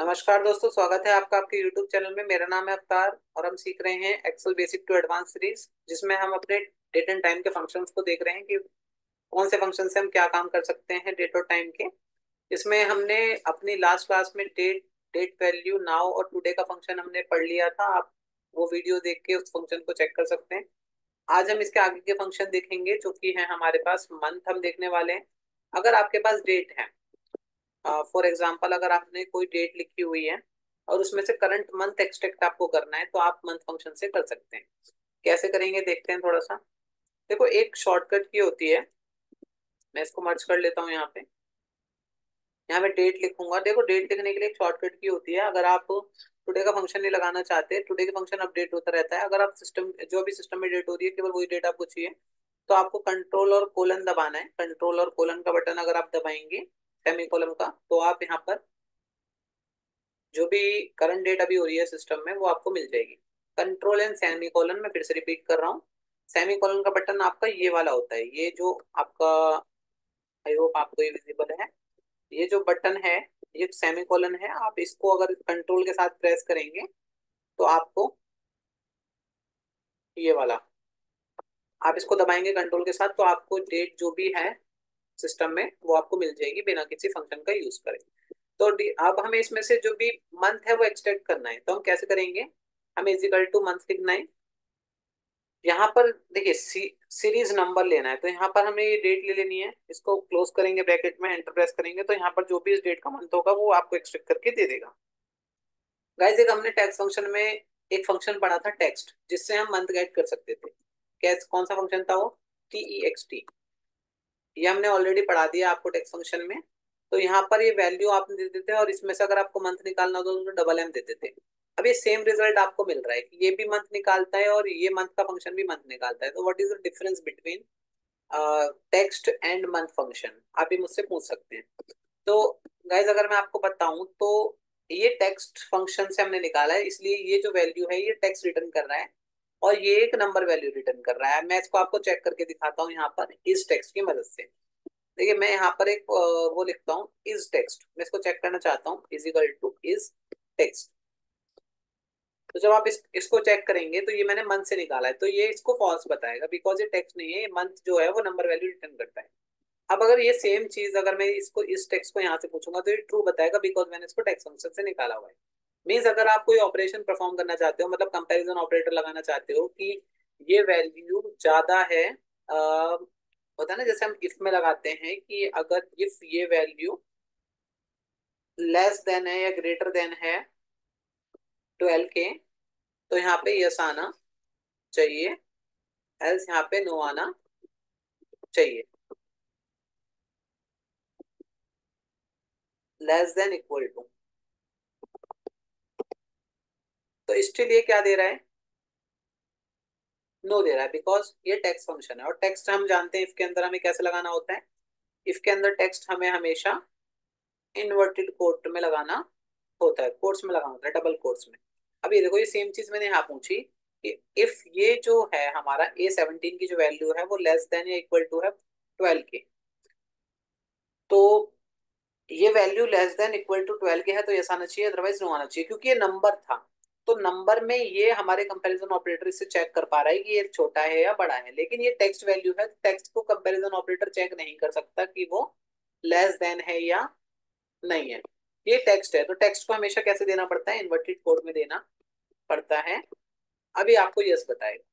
नमस्कार दोस्तों, स्वागत है आपका आपके YouTube चैनल में। मेरा नाम है अवतार और हम सीख रहे हैं Excel basic to advance series, जिसमें हम अपने डेट एंड टाइम के फंक्शंस को देख रहे हैं कि कौन से फंक्शन से हम क्या काम कर सकते हैं डेट और टाइम के। इसमें हमने अपनी लास्ट क्लास में डेट, डेट वैल्यू, नाउ और टुडे का फंक्शन हमने पढ़ लिया था। आप वो वीडियो देख के उस फंक्शन को चेक कर सकते हैं। आज हम इसके आगे के फंक्शन देखेंगे जो कि है हमारे पास मंथ हम देखने वाले हैं। अगर आपके पास डेट है, फॉर एग्जाम्पल अगर आपने कोई डेट लिखी हुई है और उसमें से करंट मंथ एक्सट्रैक्ट आपको करना है, तो आप मंथ फंक्शन से कर सकते हैं। कैसे करेंगे देखते हैं थोड़ा सा। देखो, एक शॉर्टकट की होती है। मैं इसको मर्ज कर लेता हूँ यहाँ पे। यहाँ मैं डेट लिखूंगा। देखो, डेट लिखने के लिए एक शॉर्टकट की होती है। अगर आप टुडे का फंक्शन नहीं लगाना चाहते, टुडे के फंक्शन अपडेट होता रहता है। अगर आप सिस्टम, जो भी सिस्टम में डेट हो रही है, केवल वही डेट आपको चाहिए, तो आपको कंट्रोल और कोलन दबाना है। कंट्रोल और कोलन का बटन अगर आप दबाएंगे, सेमी कोलन का, तो आप यहाँ पर जो भी करंट डेट अभी हो रही है सिस्टम में वो आपको मिल जाएगी। कंट्रोल एंड सेमी कॉलन, मैं फिर से रिपीट कर रहा हूँ। सेमी कॉलन का बटन आपका ये वाला होता है, ये जो आपका, आई होप आपको ये विजिबल है। ये जो बटन है, ये सेमी कॉलन है। आप इसको अगर कंट्रोल के साथ प्रेस करेंगे तो आपको ये वाला, आप इसको दबाएंगे कंट्रोल के साथ, तो आपको डेट जो भी है सिस्टम में वो आपको मिल जाएगी बिना किसी फंक्शन का यूज करे। तो अब हमें इसमें से जो भी मंथ है वो एक्सट्रैक्ट करना है, तो हम कैसे करेंगे। हमें इजिकल टू मंथ लिखना है। यहाँ पर देखिए, सीरीज नंबर लेना है, तो यहाँ पर हमें ये डेट ले लेनी है। इसको क्लोज करेंगे, ब्रैकेट में एंटर प्रेस करेंगे, तो यहाँ पर जो भी इस डेट का मंथ होगा वो आपको एक्सट्रैक्ट करके दे देगा। गाइस, एक हमने टेक्स्ट फंक्शन में एक फंक्शन पढ़ा था टेक्स्ट, जिससे हम मंथ गेट कर सकते थे। कैसे, कौन सा फंक्शन था वो? TEXT। ये हमने ऑलरेडी पढ़ा दिया आपको टेक्स्ट फंक्शन में। तो यहाँ पर ये वैल्यू आप दे देते थे और इसमें से अगर आपको मंथ निकालना होता तो डबल एम देते थे। अब ये सेम रिजल्ट आपको मिल रहा है कि ये भी मंथ निकालता है और ये मंथ का फंक्शन भी मंथ निकालता है। तो what is the difference between text and month function, आप ये मुझसे पूछ सकते हैं। तो गाइज, अगर मैं आपको बताऊं तो ये टेक्स्ट फंक्शन से हमने निकाला है, इसलिए ये जो वैल्यू है ये टेक्स्ट रिटर्न कर रहा है और ये एक नंबर वैल्यू रिटर्न कर रहा है। मैं इसको आपको चेक करके दिखाता हूँ यहाँ पर इस टेक्स्ट की मदद से। देखिए, मैं यहाँ पर एक वो लिखता हूँ, इज टेक्स्ट। मैं इसको चेक करना चाहता हूँ, is equal two is text. तो जब आप इसको चेक करेंगे तो ये मैंने मंथ से निकाला है, तो ये इसको फॉल्स बताएगा, बिकॉज ये टेक्स्ट नहीं है। ये मंथ जो है वो नंबर वैल्यू रिटर्न करता है। अब अगर ये सेम चीज अगर मैं इसको, इस टेक्स्ट को यहाँ से पूछूंगा, तो ये ट्रू बताएगा, बिकॉज मैंने इसको टेक्स्ट फंक्शन से निकाला हुआ है। मीन्स अगर आप कोई ऑपरेशन परफॉर्म करना चाहते हो, मतलब कंपैरिजन ऑपरेटर लगाना चाहते हो कि ये वैल्यू ज्यादा है, होता है ना, जैसे हम इफ में लगाते हैं कि अगर इफ ये वैल्यू लेस देन है या ग्रेटर देन है 12 के, तो यहाँ पे यस आना चाहिए, एल्स यहाँ पे नो आना चाहिए। लेस देन इक्वल टू, तो इसके लिए क्या दे रहा है? नो दे रहा है, बिकॉज ये टेक्स्ट फंक्शन है और टेक्स्ट हम जानते हैं इफ के अंदर हमें कैसे लगाना होता है। इफ के अंदर टेक्स्ट हमें हमेशा इन्वर्टेड कोट में लगाना होता है, कोट्स में लगाना होता है, डबल कोट्स में। अब ये देखो, ये सेम चीज मैंने यहाँ पूछी कि इफ ये जो है हमारा A17 की जो वैल्यू है वो लेस देन या इक्वल टू है 12 के, तो ये value less than equal to 12 के है, तो ऐसा आना चाहिए, अदरवाइज नो आना चाहिए, क्योंकि ये नंबर था। तो नंबर में ये हमारे कंपैरिजन ऑपरेटर इससे चेक कर पा रहा है कि ये छोटा है या बड़ा है, लेकिन ये टेक्स्ट वैल्यू है, टेक्स्ट को कंपैरिजन ऑपरेटर चेक नहीं कर सकता कि वो लेस देन है या नहीं है। ये टेक्स्ट है, तो टेक्स्ट को हमेशा कैसे देना पड़ता है? इन्वर्टेड कोड में देना पड़ता है। अभी आपको यस बताएगा।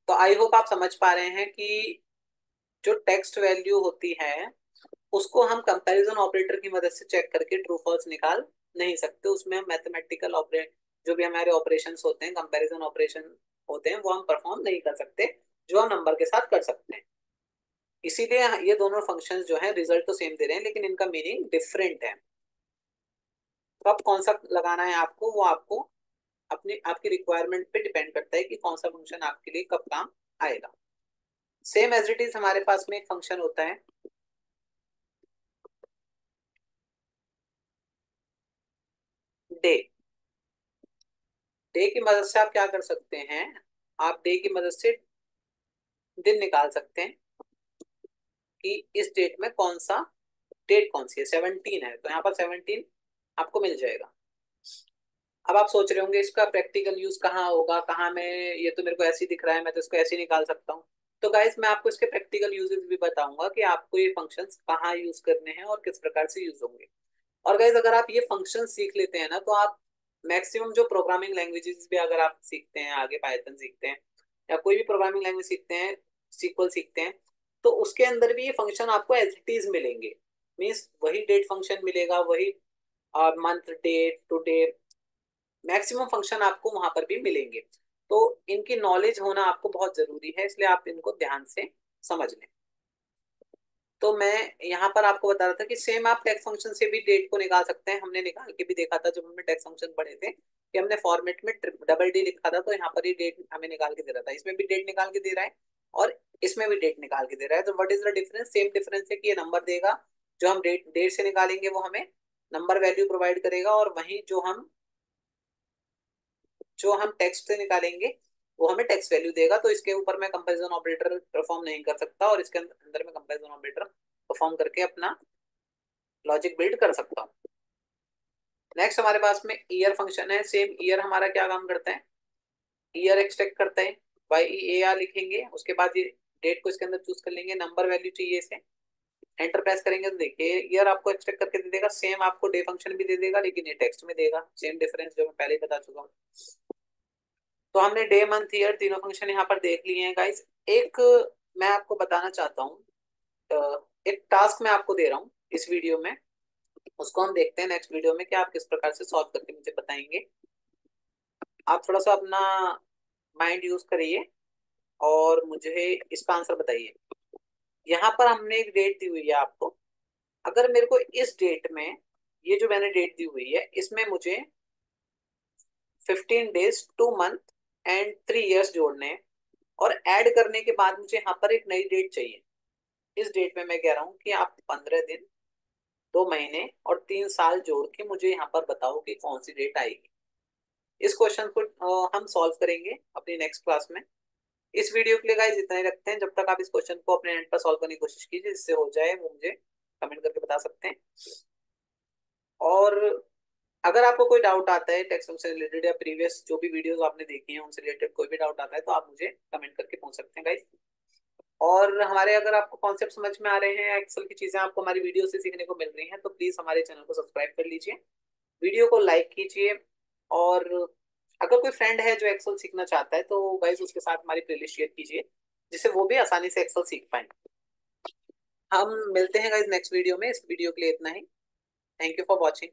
तो आई होप आप समझ पा रहे हैं कि जो टेक्स्ट वैल्यू होती है उसको हम कंपैरिजन ऑपरेटर की मदद से चेक करके ट्रू फॉल्स निकाल नहीं सकते। उसमें हम मैथमेटिकल ऑपरेट, जो भी हमारे ऑपरेशंस होते हैं, कंपैरिजन ऑपरेशन होते हैं, वो हम परफॉर्म नहीं कर सकते, जो हम नंबर के साथ कर सकते हैं। इसीलिए ये दोनों फंक्शंस जो हैं रिजल्ट तो सेम दे रहे हैं, लेकिन इनका मीनिंग डिफरेंट है। तो अब कौन सा लगाना है आपको, वो आपको अपनी, आपकी रिक्वायरमेंट पे डिपेंड करता है कि कौन सा फंक्शन आपके लिए कब काम आएगा। सेम एज इट इज हमारे पास में एक फंक्शन होता है डे। डे की मदद से आप क्या कर सकते हैं? आप डे की मदद से दिन निकाल सकते हैं कि इस डेट में कौन सा, डेट कौन सी है। 17 है, तो यहाँ पर 17 आपको मिल जाएगा। अब आप सोच रहे होंगे इसका प्रैक्टिकल यूज कहाँ होगा, कहाँ मैं, ये तो मेरे को ऐसे ही दिख रहा है, मैं तो इसको ऐसे ही निकाल सकता हूँ। तो गाइस मैं आपको इसके प्रैक्टिकल यूजेस भी बताऊंगा कि आपको ये फंक्शंस कहाँ यूज करने हैं और किस प्रकार से यूज होंगे। और गाइस अगर आप ये फंक्शन सीख लेते हैं ना, तो आप मैक्सिमम जो प्रोग्रामिंग लैंग्वेजेस भी अगर आप सीखते हैं, आगे पाइथन सीखते हैं या कोई भी प्रोग्रामिंग लैंग्वेज सीखते हैं, सीक्वल सीखते हैं, तो उसके अंदर भी ये फंक्शन आपको एज इट इज मिलेंगे। मीन्स वही डेट फंक्शन मिलेगा, वही month, date, today, maximum function आपको वहां पर भी मिलेंगे। तो इनकी नॉलेज होना आपको बहुत जरूरी है, इसलिए आप इनको ध्यान से समझ लें। तो मैं यहाँ पर आपको बता रहा था कि सेम आप टेक्स्ट फंक्शन से भी डेट को निकाल सकते हैं। हमने निकाल के भी देखा था जब हमने टेक्स्ट फंक्शन पढ़े थे, कि हमने फॉर्मेट में डबल डी लिखा था, तो यहाँ पर ही डेट हमें निकाल के दे रहा था। इसमें भी डेट निकाल के दे रहा है और इसमें भी डेट निकाल के दे रहा है। तो what is the difference? Same difference है कि ये नंबर देगा, जो हम डेट डेट से निकालेंगे वो हमें नंबर वैल्यू प्रोवाइड करेगा, और वहीं जो हम टेक्स्ट से निकालेंगे वो हमें टेक्स्ट वैल्यू देगा। तो इसके ऊपर मैं कंपैरिजन ऑपरेटर परफॉर्म नहीं कर सकता, और इसके अंदर मैं कंपैरिजन ऑपरेटर परफॉर्म करके अपना लॉजिक बिल्ड कर सकता हूँ। नेक्स्ट हमारे पास में ईयर फंक्शन है। सेम ईयर हमारा क्या काम करता है? ईयर एक्सट्रैक्ट करता है। वाई ई ए आर लिखेंगे, उसके बाद ये डेट को इसके अंदर चूज कर लेंगे, नंबर वैल्यू चाहिए इसे, एंटर प्रेस करेंगे तो देखिए ईयर आपको एक्सट्रैक्ट करके दे देगा। सेम आपको डे फंक्शन भी दे देगा, लेकिन ये टेक्स्ट में देगा। सेम डिफरेंस जो मैं पहले ही बता चुका हूँ। तो हमने डे, मंथ, ईयर तीनों फंक्शन यहाँ पर देख लिए हैं गाइस। एक मैं आपको बताना चाहता हूँ, एक टास्क मैं आपको दे रहा हूँ इस वीडियो में, उसको हम देखते हैं नेक्स्ट वीडियो में कि आप किस प्रकार से सॉल्व करके मुझे बताएंगे। आप थोड़ा सा अपना माइंड यूज करिए और मुझे इसका आंसर बताइए। यहाँ पर हमने एक डेट दी हुई है आपको। अगर मेरे को इस डेट में, ये जो मैंने डेट दी हुई है, इसमें मुझे 15 डेज, 2 मंथ एंड 3 ईयर्स जोड़ने हैं, और ऐड करने के बाद मुझे यहाँ पर एक नई डेट चाहिए। इस डेट में मैं कह रहा हूँ कि आप 15 दिन, 2 महीने और 3 साल जोड़ के मुझे यहाँ पर बताओ कि कौन सी डेट आएगी। इस क्वेश्चन को हम सॉल्व करेंगे अपनी नेक्स्ट क्लास में। इस वीडियो के लिए गाइस इतना ही रखते हैं। जब तक आप इस क्वेश्चन को अपने एंड पर सॉल्व करने की कोशिश कीजिए, जिससे हो जाए वो मुझे कमेंट करके बता सकते हैं। और अगर आपको कोई डाउट आता है टेक्स्ट से रिलेटेड, या प्रीवियस जो भी वीडियोस आपने देखी हैं उनसे रिलेटेड कोई भी डाउट आता है, तो आप मुझे कमेंट करके पूछ सकते हैं गाइस। और हमारे, अगर आपको कॉन्सेप्ट समझ में आ रहे हैं, एक्सेल की चीजें आपको हमारी वीडियो से सीखने को मिल रही हैं, तो प्लीज हमारे चैनल को सब्सक्राइब कर लीजिए, वीडियो को लाइक कीजिए। और अगर कोई फ्रेंड है जो एक्सेल सीखना चाहता है, तो गाइस उसके साथ हमारी प्लेलिस्ट शेयर कीजिए, जिससे वो भी आसानी से एक्सेल सीख पाए। हम मिलते हैं गाइस नेक्स्ट वीडियो में। इस वीडियो के लिए इतना ही। Thank you for watching.